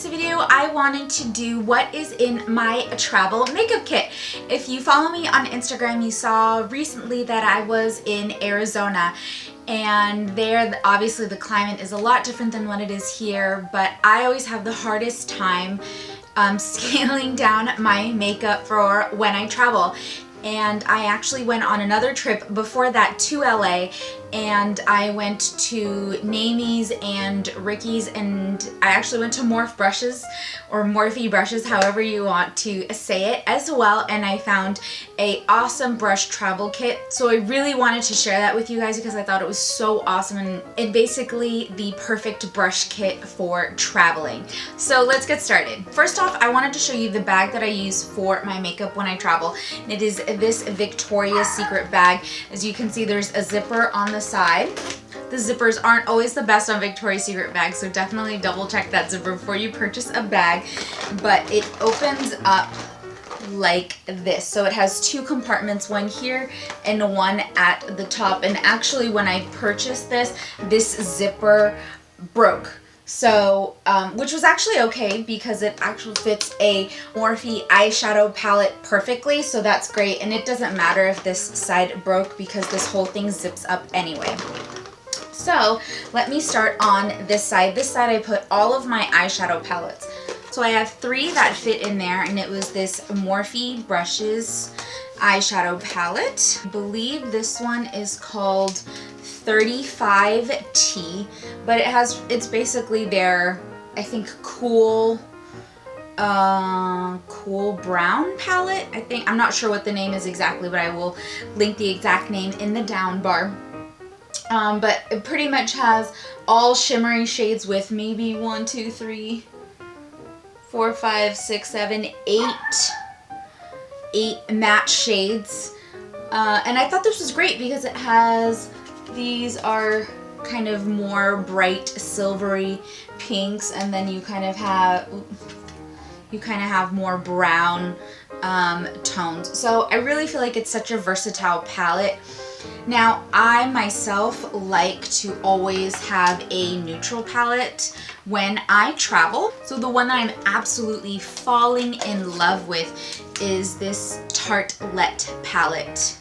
video, I wanted to do what is in my travel makeup kit. If you follow me on Instagram, you saw recently that I was in Arizona, and there obviously the climate is a lot different than what it is here, but I always have the hardest time scaling down my makeup for when I travel. And I actually went on another trip before that to LA, and I went to NYX and Ricky's, and I actually went to Morphe Brushes, or Morphe Brushes, however you want to say it, as well, and I found a awesome brush travel kit. So I really wanted to share that with you guys because I thought it was so awesome, and basically the perfect brush kit for traveling. So let's get started. First off, I wanted to show you the bag that I use for my makeup when I travel. It is this Victoria's Secret bag. As you can see, there's a zipper on the side. The zippers aren't always the best on Victoria's Secret bags, so definitely double check that zipper before you purchase a bag. But it opens up like this. So it has two compartments, one here and one at the top. And actually when I purchased this zipper broke. So, which was actually okay because it actually fits a Morphe eyeshadow palette perfectly, so that's great. And it doesn't matter if this side broke because this whole thing zips up anyway. So, let me start on this side. This side I put all of my eyeshadow palettes. So I have 3 that fit in there, and it was this Morphe Brushes eyeshadow palette. I believe this one is called 35T, but it's basically their, I think, cool brown palette. I'm not sure what the name is exactly, but I will link the exact name in the down bar. But it pretty much has all shimmery shades with maybe 1, 2, 3, 4, 5, 6, 7, 8 matte shades. And I thought this was great because it has, these are kind of more bright silvery pinks, and then you kind of have more brown tones. So I really feel like it's such a versatile palette. Now, I myself like to always have a neutral palette when I travel. So the one that I'm absolutely falling in love with is this Tartlette palette.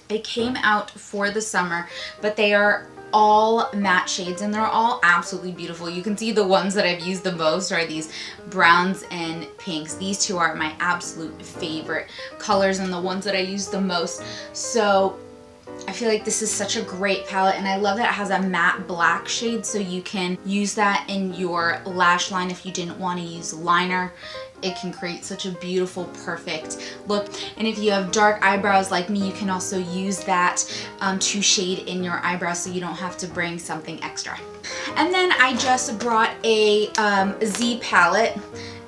It came out for the summer, but they are all matte shades and they're all absolutely beautiful. You can see the ones that I've used the most are these browns and pinks. These two are my absolute favorite colors and the ones that I use the most. So I feel like this is such a great palette, and I love that it has a matte black shade, so you can use that in your lash line if you didn't want to use liner. It can create such a beautiful, perfect look. And if you have dark eyebrows like me, you can also use that to shade in your eyebrows so you don't have to bring something extra. And then I just brought a Z palette,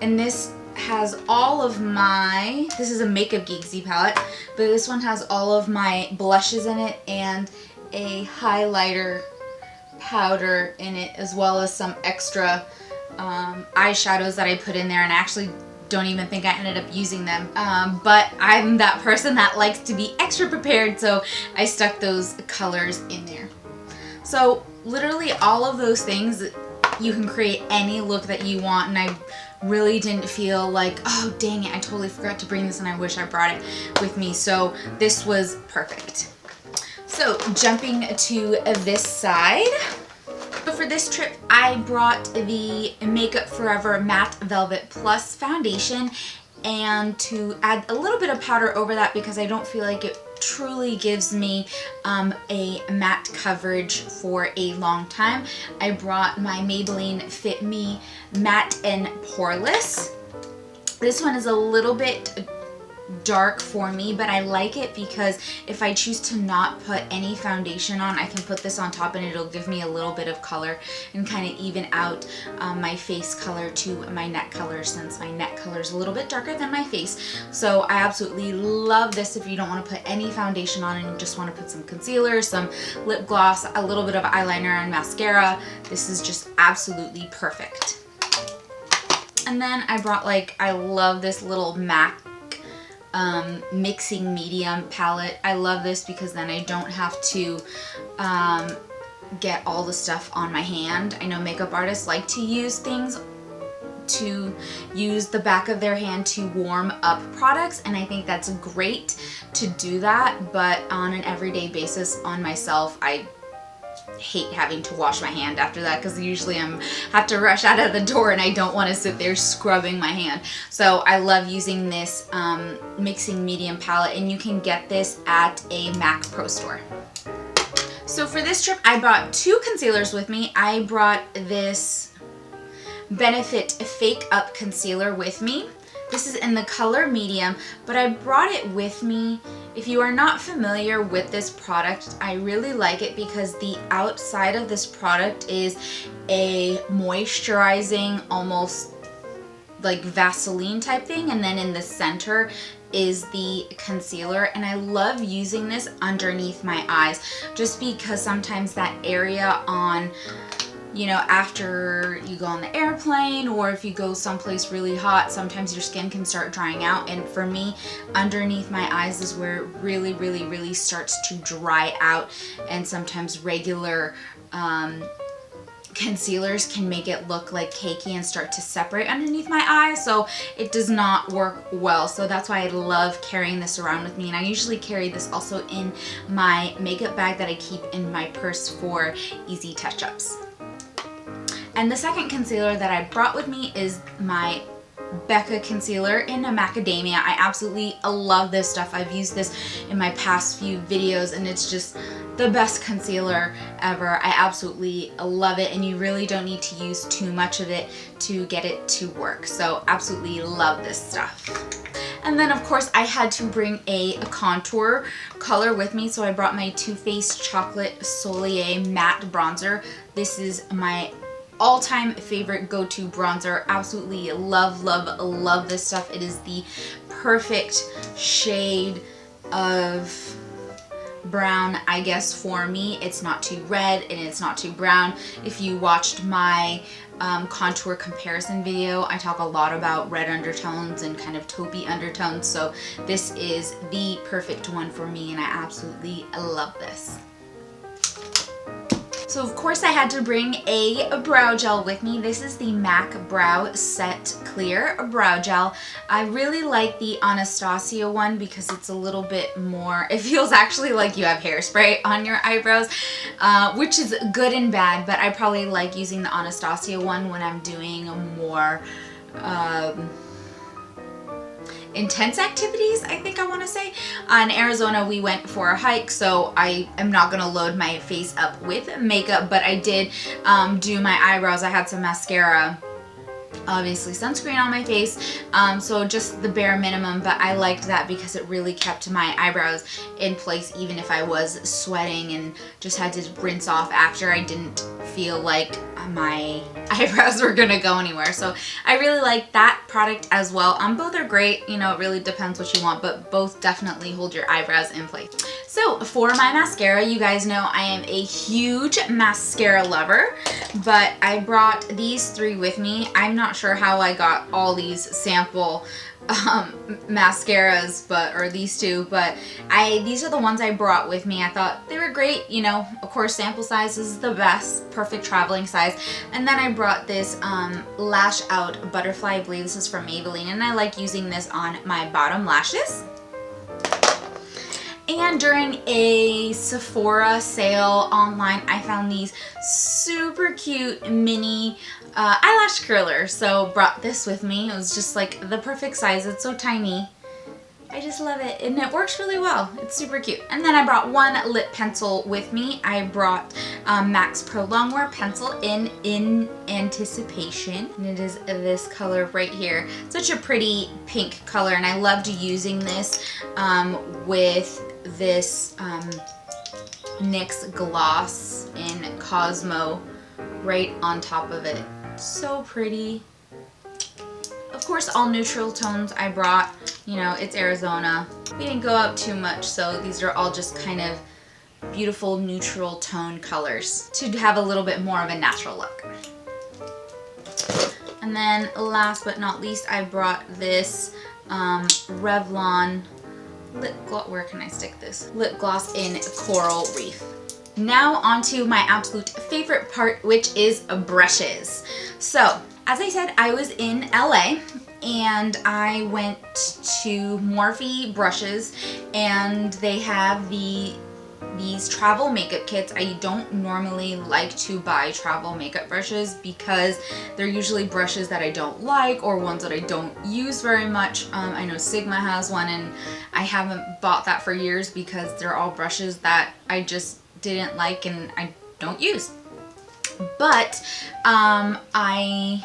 and this has all of my, this is a Makeup Geek Z palette, but this one has all of my blushes in it and a highlighter powder in it, as well as some extra eyeshadows that I put in there, and I actually don't even think I ended up using them, but I'm that person that likes to be extra prepared, so I stuck those colors in there. So literally all of those things, you can create any look that you want, and I really didn't feel like, oh dang it, I totally forgot to bring this and I wish I brought it with me. So this was perfect. So jumping to this side. But for this trip, I brought the Makeup Forever Matte Velvet Plus foundation, and to add a little bit of powder over that because I don't feel like it truly gives me a matte coverage for a long time, I brought my Maybelline Fit Me Matte and Poreless. This one is a little bit dark for me, but I like it because if I choose to not put any foundation on, I can put this on top and it'll give me a little bit of color and kind of even out my face color to my neck color, since my neck color is a little bit darker than my face. So I absolutely love this if you don't want to put any foundation on and you just want to put some concealer, some lip gloss, a little bit of eyeliner and mascara. This is just absolutely perfect. And then I brought, like, I love this little MAC mixing medium palette. I love this because then I don't have to get all the stuff on my hand. I know makeup artists like to use things to use the back of their hand to warm up products, and I think that's great to do that, but on an everyday basis on myself, I hate having to wash my hand after that because usually have to rush out of the door and I don't want to sit there scrubbing my hand. So I love using this mixing medium palette, and you can get this at a MAC Pro store. So for this trip I brought 2 concealers with me. I brought this Benefit Fakeup concealer with me. This is in the color medium, but I brought it with me. If you are not familiar with this product, I really like it because the outside of this product is a moisturizing, almost like Vaseline type thing, and then in the center is the concealer, and I love using this underneath my eyes just because sometimes that area on, you know, after you go on the airplane or if you go someplace really hot, sometimes your skin can start drying out, and for me, underneath my eyes is where it really starts to dry out, and sometimes regular concealers can make it look like cakey and start to separate underneath my eye, so it does not work well. So that's why I love carrying this around with me, and I usually carry this also in my makeup bag that I keep in my purse for easy touch-ups. And the second concealer that I brought with me is my Becca concealer in a Macadamia. I absolutely love this stuff. I've used this in my past few videos and it's just the best concealer ever. I absolutely love it, and you really don't need to use too much of it to get it to work. So absolutely love this stuff. And then of course I had to bring a contour color with me, so I brought my Too Faced Chocolate Soleil Matte Bronzer. This is my all-time favorite go-to bronzer. Absolutely love this stuff. It is the perfect shade of brown, I guess, for me. It's not too red and it's not too brown. If you watched my contour comparison video, I talk a lot about red undertones and kind of taupey undertones, so this is the perfect one for me, and I absolutely love this. So of course I had to bring a brow gel with me. This is the MAC Brow Set Clear Brow Gel. I really like the Anastasia one because it's a little bit more, it feels actually like you have hairspray on your eyebrows, which is good and bad, but I probably like using the Anastasia one when I'm doing more intense activities, I think I want to say. In Arizona we went for a hike, so I am not going to load my face up with makeup, but I did do my eyebrows. I had some mascara, obviously sunscreen on my face, so just the bare minimum, but I liked that because it really kept my eyebrows in place even if I was sweating and just had to rinse off after. I didn't feel like my eyebrows were gonna go anywhere, so I really like that product as well. Both are great, you know, it really depends what you want, but both definitely hold your eyebrows in place. So for my mascara, you guys know I am a huge mascara lover, but I brought these 3 with me. I'm not sure how I got all these sample mascaras, or these 2, but these are the ones I brought with me. I thought they were great, you know, of course sample size is the best, perfect traveling size. And then I brought this Lash Out Butterfly. I believe this is from Maybelline, and I like using this on my bottom lashes. And during a Sephora sale online, I found these super cute mini eyelash curlers, so brought this with me. It was just like the perfect size. It's so tiny. I just love it, and it works really well. It's super cute. And then I brought one lip pencil with me. I brought MAC's Pro Longwear pencil in Anticipation, and it is this color right here. Such a pretty pink color, and I loved using this with this NYX gloss in Cosmo right on top of it. So pretty. Of course, all neutral tones I brought. You know, it's Arizona. We didn't go out too much, so these are all just kind of beautiful neutral tone colors to have a little bit more of a natural look. And then last but not least, I brought this Revlon lip gloss. Where can I stick this? Lip gloss in Coral Reef. Now onto my absolute favorite part, which is brushes. So as I said, I was in LA and I went to Morphe Brushes, and they have these travel makeup kits. I don't normally like to buy travel makeup brushes because they're usually brushes that I don't like or ones that I don't use very much. I know Sigma has one and I haven't bought that for years because they're all brushes that I just didn't like and I don't use. But I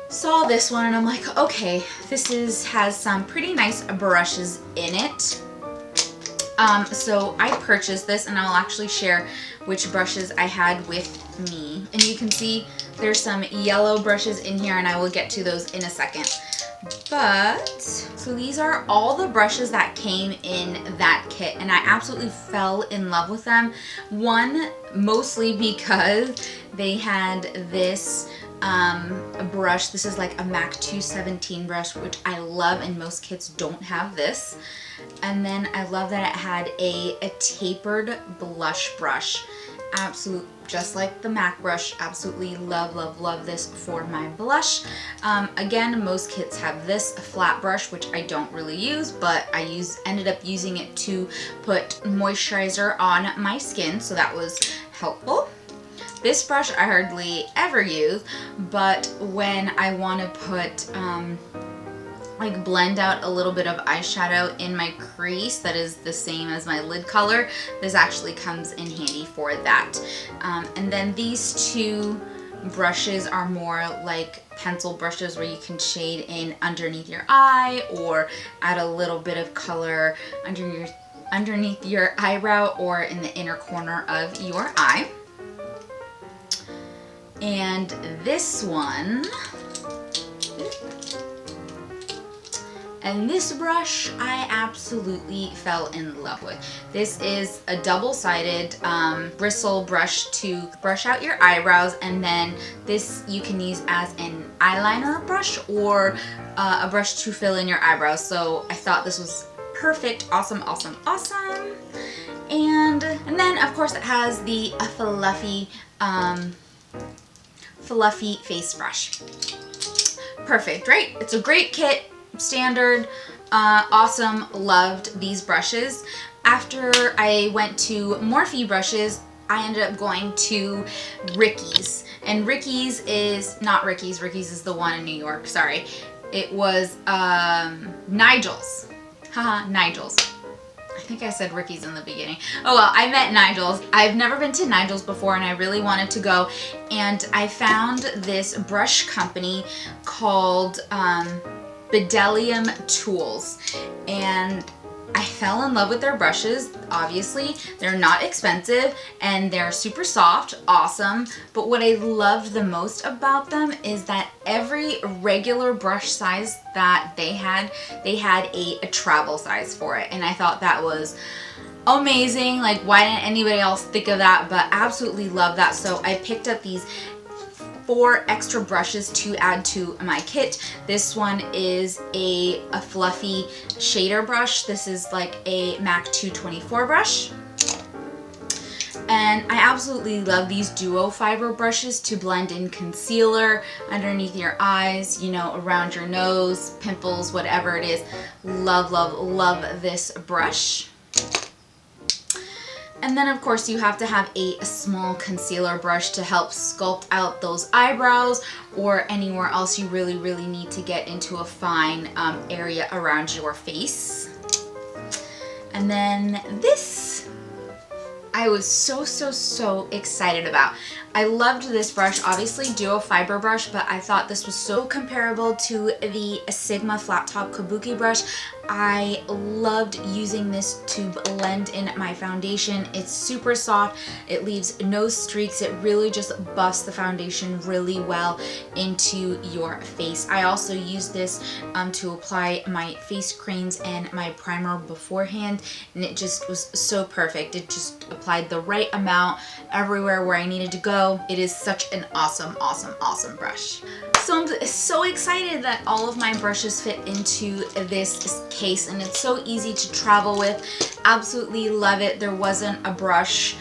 saw this one and I'm like, okay, this has some pretty nice brushes in it. So I purchased this, and I'll actually share which brushes I had with me. And you can see there's some yellow brushes in here, and I will get to those in a second. But, so these are all the brushes that came in that kit, and I absolutely fell in love with them. One, mostly because they had this brush. This is like a MAC 217 brush, which I love, and most kits don't have this. And then I love that it had a tapered blush brush. Absolute, just like the MAC brush. Absolutely love, love, love this for my blush. Again, most kits have this flat brush, which I don't really use, but I ended up using it to put moisturizer on my skin, so that was helpful. This brush I hardly ever use, but when I want to put like blend out a little bit of eyeshadow in my crease that is the same as my lid color, this actually comes in handy for that. And then these two brushes are more like pencil brushes where you can shade in underneath your eye or add a little bit of color underneath your eyebrow or in the inner corner of your eye. And this one, and this brush I absolutely fell in love with. This is a double-sided bristle brush to brush out your eyebrows, and then this you can use as an eyeliner brush or a brush to fill in your eyebrows. So I thought this was perfect. Awesome, awesome, awesome. And then of course it has the fluffy face brush. Perfect, right? It's a great kit. Standard, awesome, loved these brushes. After I went to Morphe Brushes, I ended up going to Ricky's. And Ricky's is, not Ricky's, Ricky's is the one in New York, sorry. It was Nigel's. Haha, Nigel's. I think I said Ricky's in the beginning. Oh well, I meant Nigel's. I've never been to Nigel's before and I really wanted to go. And I found this brush company called Bdellium Tools, and I fell in love with their brushes. Obviously, they're not expensive and they're super soft, awesome. But what I loved the most about them is that every regular brush size that they had a travel size for it, and I thought that was amazing. Like, why didn't anybody else think of that? But absolutely love that. So I picked up these 4 extra brushes to add to my kit. This one is a fluffy shader brush. This is like a MAC 224 brush. And I absolutely love these duo fiber brushes to blend in concealer underneath your eyes, you know, around your nose, pimples, whatever it is. Love, love, love this brush. And then of course you have to have a small concealer brush to help sculpt out those eyebrows or anywhere else you really, really need to get into a fine area around your face. And then this I was so excited about. I loved this brush, obviously duo fiber brush, but I thought this was so comparable to the Sigma flat top kabuki brush. I loved using this to blend in my foundation. It's super soft, it leaves no streaks, it really just buffs the foundation really well into your face. I also used this to apply my face creams and my primer beforehand, and it just was so perfect. It just applied the right amount everywhere where I needed to go. It is such an awesome brush. So I'm so excited that all of my brushes fit into this case, and it's so easy to travel with. Absolutely love it. There wasn't a brush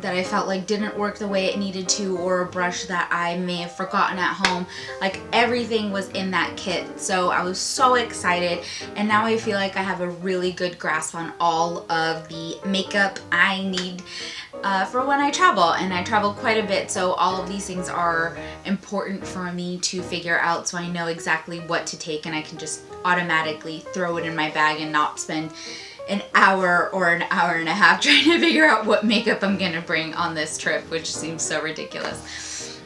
that I felt like didn't work the way it needed to, or a brush that I may have forgotten at home. Like everything was in that kit. So I was so excited, and now I feel like I have a really good grasp on all of the makeup I need for when I travel, and I travel quite a bit, so all of these things are important for me to figure out, so I know exactly what to take and I can just automatically throw it in my bag and not spend an hour or an hour and a half trying to figure out what makeup I'm gonna bring on this trip, which seems so ridiculous.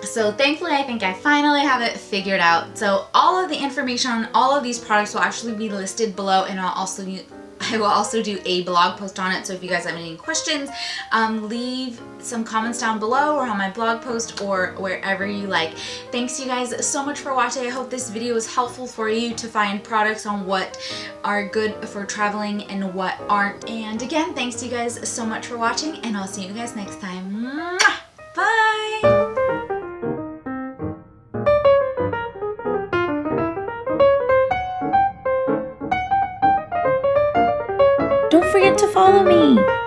So thankfully, I think I finally have it figured out. So all of the information on all of these products will actually be listed below, and I will also do a blog post on it, so if you guys have any questions, leave some comments down below or on my blog post or wherever you like. Thanks you guys so much for watching. I hope this video was helpful for you to find products on what are good for traveling and what aren't. And again, thanks you guys so much for watching, and I'll see you guys next time. Mwah! Bye! Don't forget to follow me.